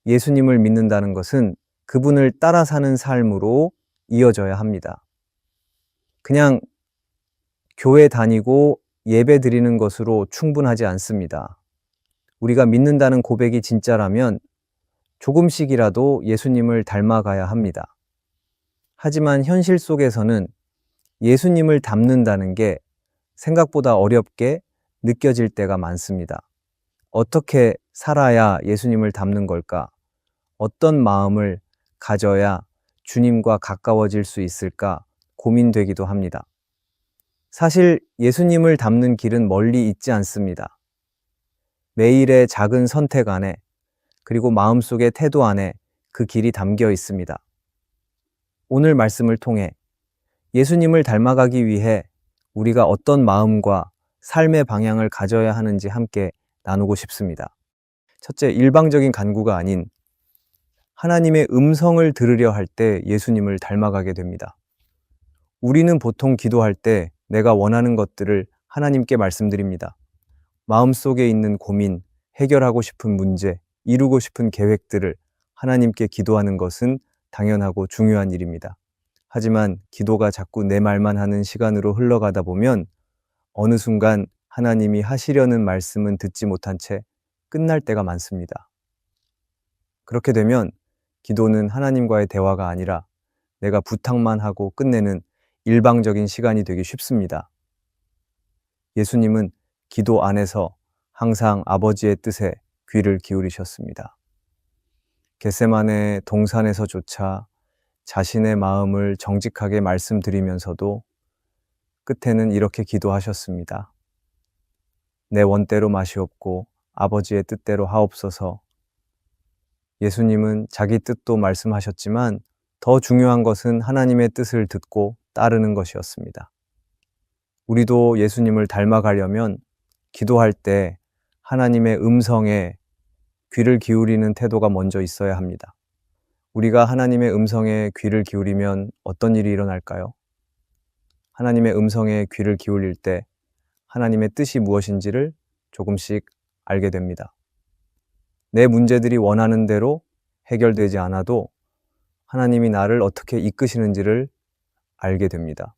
예수님을 믿는다는 것은 그분을 따라 사는 삶으로 이어져야 합니다. 그냥 교회 다니고 예배 드리는 것으로 충분하지 않습니다. 우리가 믿는다는 고백이 진짜라면 조금씩이라도 예수님을 닮아가야 합니다. 하지만 현실 속에서는 예수님을 닮는다는 게 생각보다 어렵게 느껴질 때가 많습니다. 어떻게 살아야 예수님을 닮는 걸까? 어떤 마음을 가져야 주님과 가까워질 수 있을까 고민되기도 합니다. 사실 예수님을 닮는 길은 멀리 있지 않습니다. 매일의 작은 선택 안에, 그리고 마음속의 태도 안에 그 길이 담겨 있습니다. 오늘 말씀을 통해 예수님을 닮아가기 위해 우리가 어떤 마음과 삶의 방향을 가져야 하는지 함께 나누고 싶습니다. 첫째, 일방적인 간구가 아닌 하나님의 음성을 들으려 할 때 예수님을 닮아가게 됩니다. 우리는 보통 기도할 때 내가 원하는 것들을 하나님께 말씀드립니다. 마음속에 있는 고민, 해결하고 싶은 문제, 이루고 싶은 계획들을 하나님께 기도하는 것은 당연하고 중요한 일입니다. 하지만 기도가 자꾸 내 말만 하는 시간으로 흘러가다 보면 어느 순간 하나님이 하시려는 말씀은 듣지 못한 채 끝날 때가 많습니다. 그렇게 되면 기도는 하나님과의 대화가 아니라 내가 부탁만 하고 끝내는 일방적인 시간이 되기 쉽습니다. 예수님은 기도 안에서 항상 아버지의 뜻에 귀를 기울이셨습니다. 겟세마네 동산에서조차 자신의 마음을 정직하게 말씀드리면서도 끝에는 이렇게 기도하셨습니다. 내 원대로 마시옵고 아버지의 뜻대로 하옵소서. 예수님은 자기 뜻도 말씀하셨지만 더 중요한 것은 하나님의 뜻을 듣고 따르는 것이었습니다. 우리도 예수님을 닮아가려면 기도할 때 하나님의 음성에 귀를 기울이는 태도가 먼저 있어야 합니다. 우리가 하나님의 음성에 귀를 기울이면 어떤 일이 일어날까요? 하나님의 음성에 귀를 기울일 때 하나님의 뜻이 무엇인지를 조금씩 알게 됩니다. 내 문제들이 원하는 대로 해결되지 않아도 하나님이 나를 어떻게 이끄시는지를 알게 됩니다.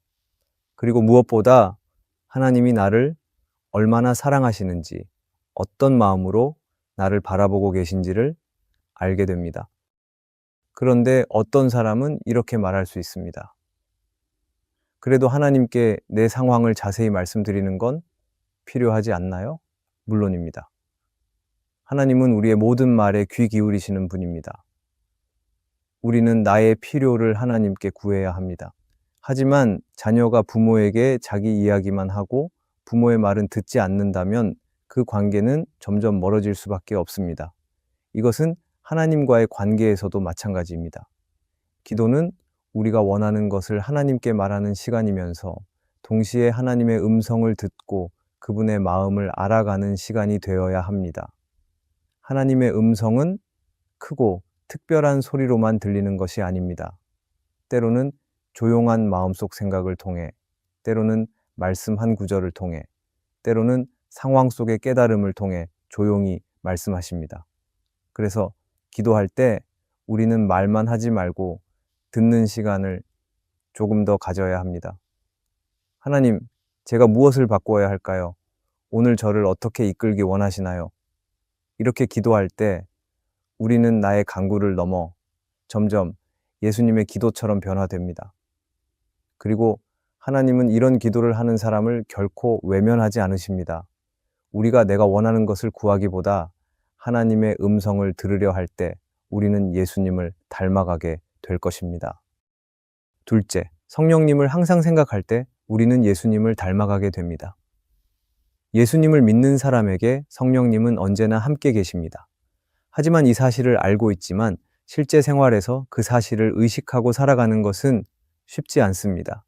그리고 무엇보다 하나님이 나를 얼마나 사랑하시는지, 어떤 마음으로 나를 바라보고 계신지를 알게 됩니다. 그런데 어떤 사람은 이렇게 말할 수 있습니다. 그래도 하나님께 내 상황을 자세히 말씀드리는 건 필요하지 않나요? 물론입니다. 하나님은 우리의 모든 말에 귀 기울이시는 분입니다. 우리는 나의 필요를 하나님께 구해야 합니다. 하지만 자녀가 부모에게 자기 이야기만 하고 부모의 말은 듣지 않는다면 그 관계는 점점 멀어질 수밖에 없습니다. 이것은 하나님과의 관계에서도 마찬가지입니다. 기도는 우리가 원하는 것을 하나님께 말하는 시간이면서 동시에 하나님의 음성을 듣고 그분의 마음을 알아가는 시간이 되어야 합니다. 하나님의 음성은 크고 특별한 소리로만 들리는 것이 아닙니다. 때로는 조용한 마음속 생각을 통해, 때로는 말씀 한 구절을 통해, 때로는 상황 속의 깨달음을 통해 조용히 말씀하십니다. 그래서 기도할 때 우리는 말만 하지 말고 듣는 시간을 조금 더 가져야 합니다. 하나님, 제가 무엇을 바꿔야 할까요? 오늘 저를 어떻게 이끌기 원하시나요? 이렇게 기도할 때 우리는 나의 간구를 넘어 점점 예수님의 기도처럼 변화됩니다. 그리고 하나님은 이런 기도를 하는 사람을 결코 외면하지 않으십니다. 우리가 내가 원하는 것을 구하기보다 하나님의 음성을 들으려 할 때 우리는 예수님을 닮아가게 될 것입니다. 둘째, 성령님을 항상 생각할 때 우리는 예수님을 닮아가게 됩니다. 예수님을 믿는 사람에게 성령님은 언제나 함께 계십니다. 하지만 이 사실을 알고 있지만 실제 생활에서 그 사실을 의식하고 살아가는 것은 쉽지 않습니다.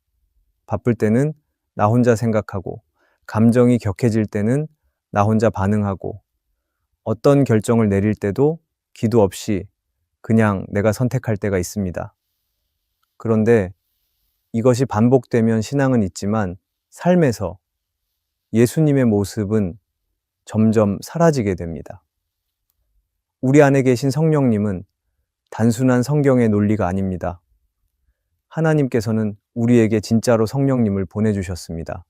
바쁠 때는 나 혼자 생각하고, 감정이 격해질 때는 나 혼자 반응하고, 어떤 결정을 내릴 때도 기도 없이 그냥 내가 선택할 때가 있습니다. 그런데 이것이 반복되면 신앙은 있지만 삶에서 예수님의 모습은 점점 사라지게 됩니다. 우리 안에 계신 성령님은 단순한 성경의 논리가 아닙니다. 하나님께서는 우리에게 진짜로 성령님을 보내주셨습니다.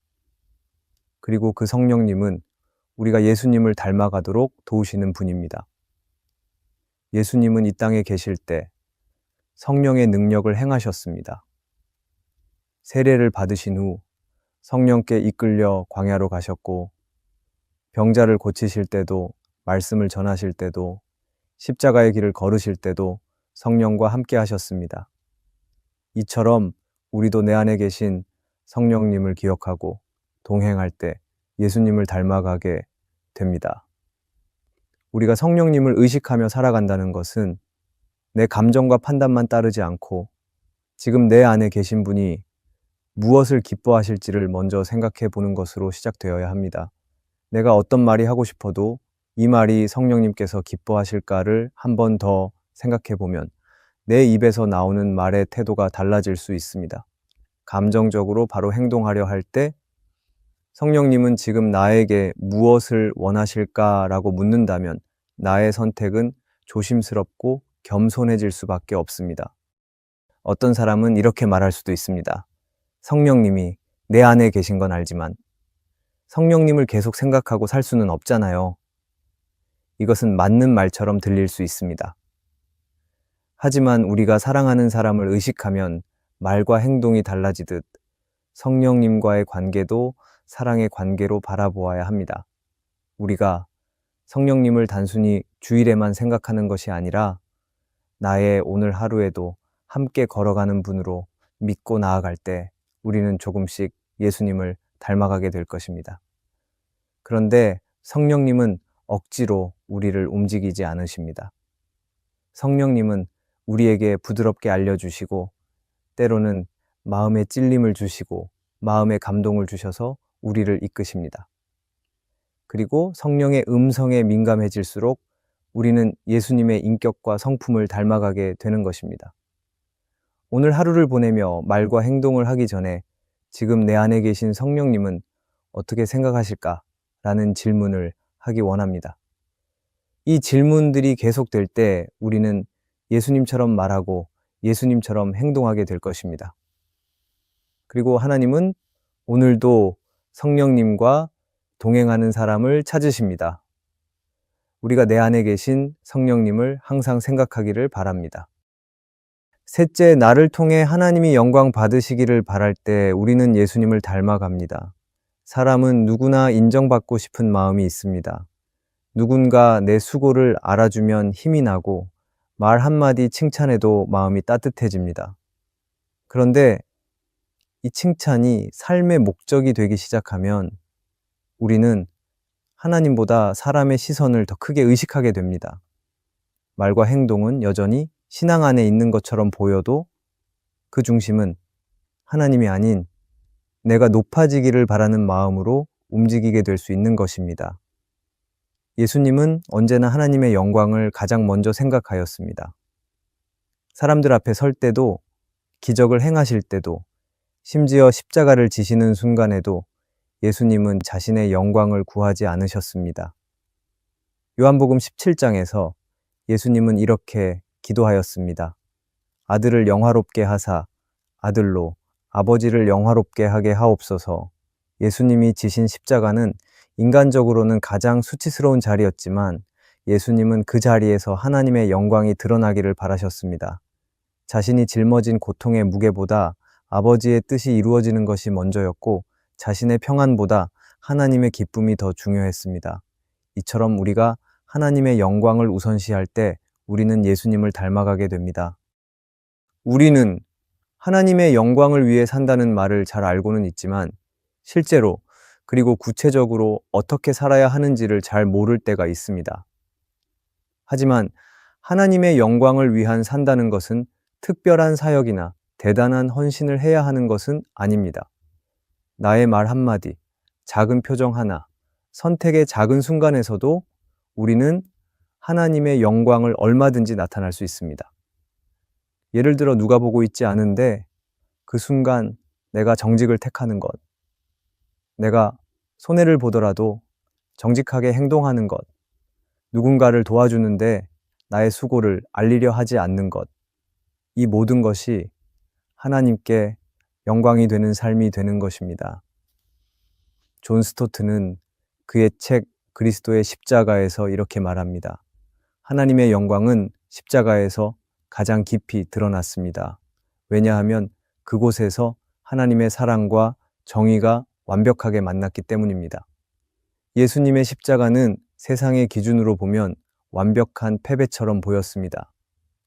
그리고 그 성령님은 우리가 예수님을 닮아가도록 도우시는 분입니다. 예수님은 이 땅에 계실 때 성령의 능력을 행하셨습니다. 세례를 받으신 후 성령께 이끌려 광야로 가셨고, 병자를 고치실 때도, 말씀을 전하실 때도, 십자가의 길을 걸으실 때도 성령과 함께 하셨습니다. 이처럼 우리도 내 안에 계신 성령님을 기억하고 동행할 때 예수님을 닮아가게 됩니다. 우리가 성령님을 의식하며 살아간다는 것은 내 감정과 판단만 따르지 않고 지금 내 안에 계신 분이 무엇을 기뻐하실지를 먼저 생각해 보는 것으로 시작되어야 합니다. 내가 어떤 말이 하고 싶어도 이 말이 성령님께서 기뻐하실까를 한 번 더 생각해 보면 내 입에서 나오는 말의 태도가 달라질 수 있습니다. 감정적으로 바로 행동하려 할 때 성령님은 지금 나에게 무엇을 원하실까라고 묻는다면 나의 선택은 조심스럽고 겸손해질 수밖에 없습니다. 어떤 사람은 이렇게 말할 수도 있습니다. 성령님이 내 안에 계신 건 알지만 성령님을 계속 생각하고 살 수는 없잖아요. 이것은 맞는 말처럼 들릴 수 있습니다. 하지만 우리가 사랑하는 사람을 의식하면 말과 행동이 달라지듯 성령님과의 관계도 사랑의 관계로 바라보아야 합니다. 우리가 성령님을 단순히 주일에만 생각하는 것이 아니라 나의 오늘 하루에도 함께 걸어가는 분으로 믿고 나아갈 때 우리는 조금씩 예수님을 닮아가게 될 것입니다. 그런데 성령님은 억지로 우리를 움직이지 않으십니다. 성령님은 우리에게 부드럽게 알려주시고 때로는 마음의 찔림을 주시고 마음의 감동을 주셔서 우리를 이끄십니다. 그리고 성령의 음성에 민감해질수록 우리는 예수님의 인격과 성품을 닮아가게 되는 것입니다. 오늘 하루를 보내며 말과 행동을 하기 전에 지금 내 안에 계신 성령님은 어떻게 생각하실까라는 질문을 하기 원합니다. 이 질문들이 계속될 때 우리는 예수님처럼 말하고 예수님처럼 행동하게 될 것입니다. 그리고 하나님은 오늘도 성령님과 동행하는 사람을 찾으십니다. 우리가 내 안에 계신 성령님을 항상 생각하기를 바랍니다. 셋째, 나를 통해 하나님이 영광 받으시기를 바랄 때 우리는 예수님을 닮아갑니다. 사람은 누구나 인정받고 싶은 마음이 있습니다. 누군가 내 수고를 알아주면 힘이 나고 말 한마디 칭찬해도 마음이 따뜻해집니다. 그런데 이 칭찬이 삶의 목적이 되기 시작하면 우리는 하나님보다 사람의 시선을 더 크게 의식하게 됩니다. 말과 행동은 여전히 신앙 안에 있는 것처럼 보여도 그 중심은 하나님이 아닌 내가 높아지기를 바라는 마음으로 움직이게 될 수 있는 것입니다. 예수님은 언제나 하나님의 영광을 가장 먼저 생각하였습니다. 사람들 앞에 설 때도, 기적을 행하실 때도, 심지어 십자가를 지시는 순간에도 예수님은 자신의 영광을 구하지 않으셨습니다. 요한복음 17장에서 예수님은 이렇게 기도하였습니다. 아들을 영화롭게 하사 아들로 아버지를 영화롭게 하게 하옵소서. 예수님이 지신 십자가는 인간적으로는 가장 수치스러운 자리였지만 예수님은 그 자리에서 하나님의 영광이 드러나기를 바라셨습니다. 자신이 짊어진 고통의 무게보다 아버지의 뜻이 이루어지는 것이 먼저였고 자신의 평안보다 하나님의 기쁨이 더 중요했습니다. 이처럼 우리가 하나님의 영광을 우선시할 때 우리는 예수님을 닮아가게 됩니다. 우리는 하나님의 영광을 위해 산다는 말을 잘 알고는 있지만 실제로 그리고 구체적으로 어떻게 살아야 하는지를 잘 모를 때가 있습니다. 하지만 하나님의 영광을 위한 산다는 것은 특별한 사역이나 대단한 헌신을 해야 하는 것은 아닙니다. 나의 말 한마디, 작은 표정 하나, 선택의 작은 순간에서도 우리는 하나님의 영광을 얼마든지 나타날 수 있습니다. 예를 들어 누가 보고 있지 않은데 그 순간 내가 정직을 택하는 것, 내가 손해를 보더라도 정직하게 행동하는 것, 누군가를 도와주는데 나의 수고를 알리려 하지 않는 것, 이 모든 것이 하나님께 영광이 되는 삶이 되는 것입니다. 존 스토트는 그의 책 그리스도의 십자가에서 이렇게 말합니다. 하나님의 영광은 십자가에서 가장 깊이 드러났습니다. 왜냐하면 그곳에서 하나님의 사랑과 정의가 완벽하게 만났기 때문입니다. 예수님의 십자가는 세상의 기준으로 보면 완벽한 패배처럼 보였습니다.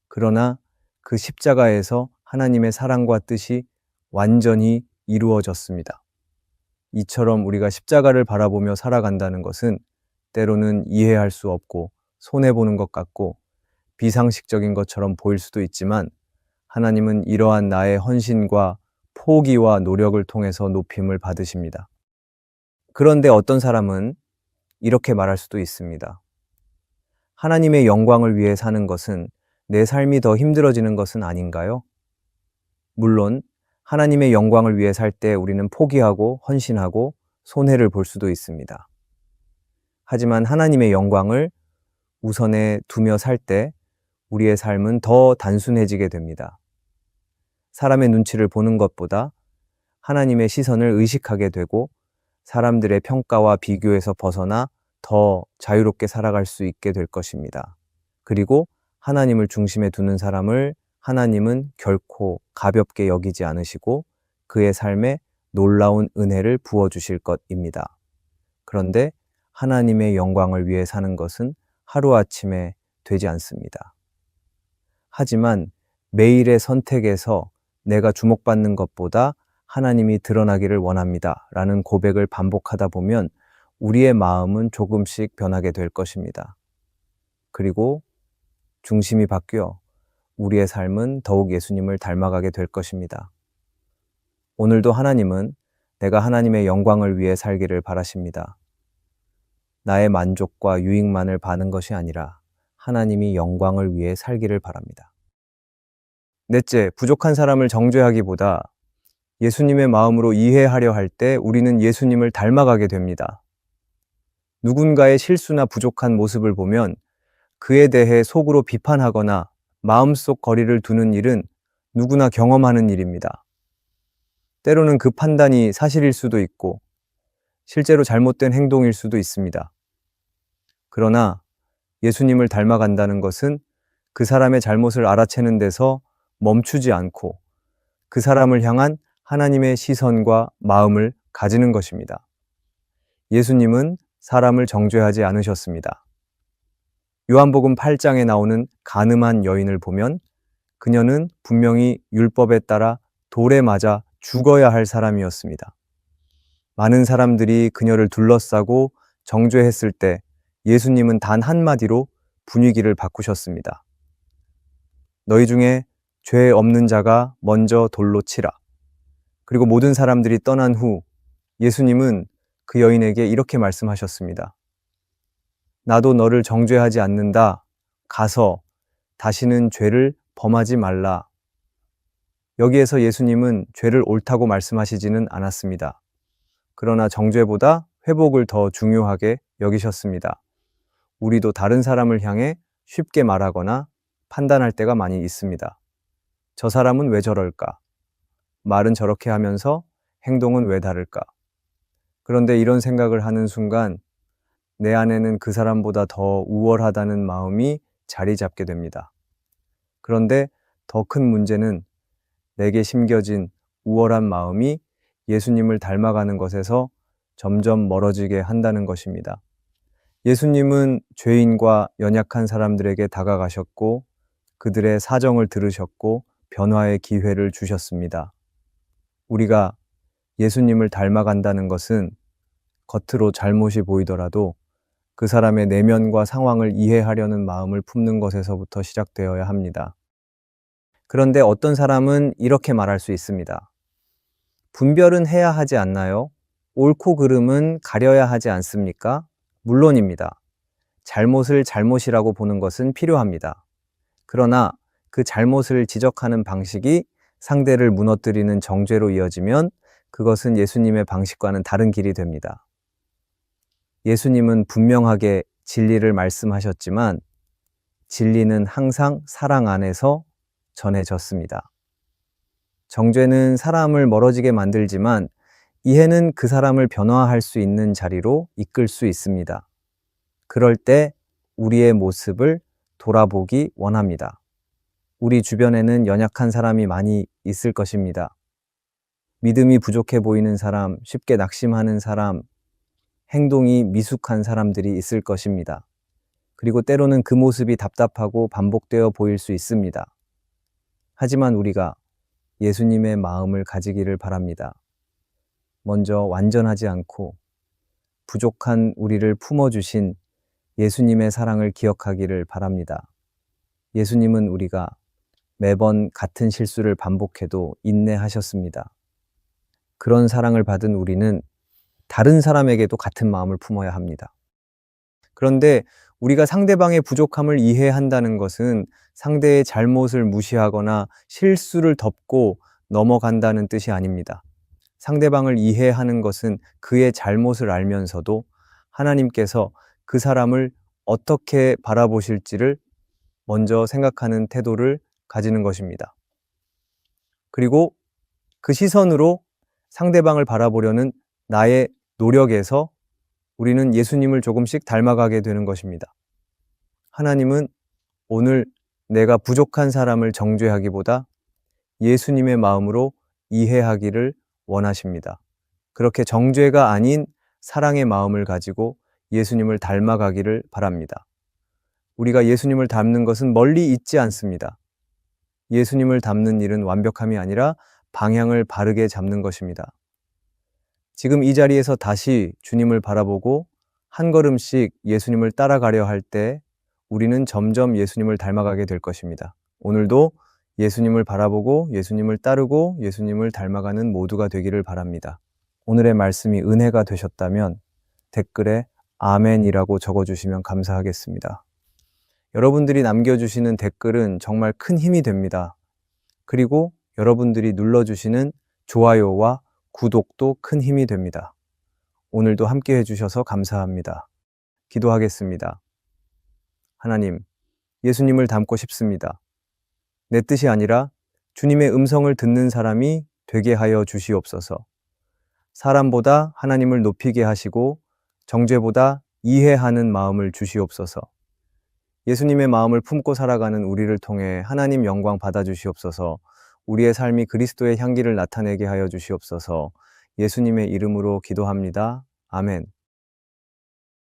그러나 그 십자가에서 하나님의 사랑과 뜻이 완전히 이루어졌습니다. 이처럼 우리가 십자가를 바라보며 살아간다는 것은 때로는 이해할 수 없고 손해보는 것 같고 비상식적인 것처럼 보일 수도 있지만 하나님은 이러한 나의 헌신과 포기와 노력을 통해서 높임을 받으십니다. 그런데 어떤 사람은 이렇게 말할 수도 있습니다. 하나님의 영광을 위해 사는 것은 내 삶이 더 힘들어지는 것은 아닌가요? 물론 하나님의 영광을 위해 살 때 우리는 포기하고 헌신하고 손해를 볼 수도 있습니다. 하지만 하나님의 영광을 우선에 두며 살 때 우리의 삶은 더 단순해지게 됩니다. 사람의 눈치를 보는 것보다 하나님의 시선을 의식하게 되고 사람들의 평가와 비교에서 벗어나 더 자유롭게 살아갈 수 있게 될 것입니다. 그리고 하나님을 중심에 두는 사람을 하나님은 결코 가볍게 여기지 않으시고 그의 삶에 놀라운 은혜를 부어주실 것입니다. 그런데 하나님의 영광을 위해 사는 것은 하루아침에 되지 않습니다. 하지만 매일의 선택에서 내가 주목받는 것보다 하나님이 드러나기를 원합니다. 라는 고백을 반복하다 보면 우리의 마음은 조금씩 변하게 될 것입니다. 그리고 중심이 바뀌어 우리의 삶은 더욱 예수님을 닮아가게 될 것입니다. 오늘도 하나님은 내가 하나님의 영광을 위해 살기를 바라십니다. 나의 만족과 유익만을 바는 것이 아니라 하나님이 영광을 위해 살기를 바랍니다. 넷째, 부족한 사람을 정죄하기보다 예수님의 마음으로 이해하려 할 때 우리는 예수님을 닮아가게 됩니다. 누군가의 실수나 부족한 모습을 보면 그에 대해 속으로 비판하거나 마음속 거리를 두는 일은 누구나 경험하는 일입니다. 때로는 그 판단이 사실일 수도 있고 실제로 잘못된 행동일 수도 있습니다. 그러나 예수님을 닮아간다는 것은 그 사람의 잘못을 알아채는 데서 멈추지 않고 그 사람을 향한 하나님의 시선과 마음을 가지는 것입니다. 예수님은 사람을 정죄하지 않으셨습니다. 요한복음 8장에 나오는 간음한 여인을 보면 그녀는 분명히 율법에 따라 돌에 맞아 죽어야 할 사람이었습니다. 많은 사람들이 그녀를 둘러싸고 정죄했을 때 예수님은 단 한마디로 분위기를 바꾸셨습니다. 너희 중에 죄 없는 자가 먼저 돌로 치라. 그리고 모든 사람들이 떠난 후 예수님은 그 여인에게 이렇게 말씀하셨습니다. 나도 너를 정죄하지 않는다. 가서 다시는 죄를 범하지 말라. 여기에서 예수님은 죄를 옳다고 말씀하시지는 않았습니다. 그러나 정죄보다 회복을 더 중요하게 여기셨습니다. 우리도 다른 사람을 향해 쉽게 말하거나 판단할 때가 많이 있습니다. 저 사람은 왜 저럴까? 말은 저렇게 하면서 행동은 왜 다를까? 그런데 이런 생각을 하는 순간 내 안에는 그 사람보다 더 우월하다는 마음이 자리 잡게 됩니다. 그런데 더 큰 문제는 내게 심겨진 우월한 마음이 예수님을 닮아가는 것에서 점점 멀어지게 한다는 것입니다. 예수님은 죄인과 연약한 사람들에게 다가가셨고 그들의 사정을 들으셨고 변화의 기회를 주셨습니다. 우리가 예수님을 닮아간다는 것은 겉으로 잘못이 보이더라도 그 사람의 내면과 상황을 이해하려는 마음을 품는 것에서부터 시작되어야 합니다. 그런데 어떤 사람은 이렇게 말할 수 있습니다. 분별은 해야 하지 않나요? 옳고 그름은 가려야 하지 않습니까? 물론입니다. 잘못을 잘못이라고 보는 것은 필요합니다. 그러나 그 잘못을 지적하는 방식이 상대를 무너뜨리는 정죄로 이어지면 그것은 예수님의 방식과는 다른 길이 됩니다. 예수님은 분명하게 진리를 말씀하셨지만 진리는 항상 사랑 안에서 전해졌습니다. 정죄는 사람을 멀어지게 만들지만 이해는 그 사람을 변화할 수 있는 자리로 이끌 수 있습니다. 그럴 때 우리의 모습을 돌아보기 원합니다. 우리 주변에는 연약한 사람이 많이 있을 것입니다. 믿음이 부족해 보이는 사람, 쉽게 낙심하는 사람, 행동이 미숙한 사람들이 있을 것입니다. 그리고 때로는 그 모습이 답답하고 반복되어 보일 수 있습니다. 하지만 우리가 예수님의 마음을 가지기를 바랍니다. 먼저 완전하지 않고 부족한 우리를 품어주신 예수님의 사랑을 기억하기를 바랍니다. 예수님은 우리가 매번 같은 실수를 반복해도 인내하셨습니다. 그런 사랑을 받은 우리는 다른 사람에게도 같은 마음을 품어야 합니다. 그런데 우리가 상대방의 부족함을 이해한다는 것은 상대의 잘못을 무시하거나 실수를 덮고 넘어간다는 뜻이 아닙니다. 상대방을 이해하는 것은 그의 잘못을 알면서도 하나님께서 그 사람을 어떻게 바라보실지를 먼저 생각하는 태도를 가지는 것입니다. 그리고 그 시선으로 상대방을 바라보려는 나의 노력에서 우리는 예수님을 조금씩 닮아가게 되는 것입니다. 하나님은 오늘 내가 부족한 사람을 정죄하기보다 예수님의 마음으로 이해하기를 원하십니다. 그렇게 정죄가 아닌 사랑의 마음을 가지고 예수님을 닮아가기를 바랍니다. 우리가 예수님을 닮는 것은 멀리 있지 않습니다. 예수님을 닮는 일은 완벽함이 아니라 방향을 바르게 잡는 것입니다. 지금 이 자리에서 다시 주님을 바라보고 한 걸음씩 예수님을 따라가려 할 때 우리는 점점 예수님을 닮아가게 될 것입니다. 오늘도 예수님을 바라보고 예수님을 따르고 예수님을 닮아가는 모두가 되기를 바랍니다. 오늘의 말씀이 은혜가 되셨다면 댓글에 아멘이라고 적어주시면 감사하겠습니다. 여러분들이 남겨주시는 댓글은 정말 큰 힘이 됩니다. 그리고 여러분들이 눌러주시는 좋아요와 구독도 큰 힘이 됩니다. 오늘도 함께 해주셔서 감사합니다. 기도하겠습니다. 하나님, 예수님을 닮고 싶습니다. 내 뜻이 아니라 주님의 음성을 듣는 사람이 되게 하여 주시옵소서. 사람보다 하나님을 높이게 하시고 정죄보다 이해하는 마음을 주시옵소서. 예수님의 마음을 품고 살아가는 우리를 통해 하나님 영광 받아주시옵소서. 우리의 삶이 그리스도의 향기를 나타내게 하여 주시옵소서. 예수님의 이름으로 기도합니다. 아멘.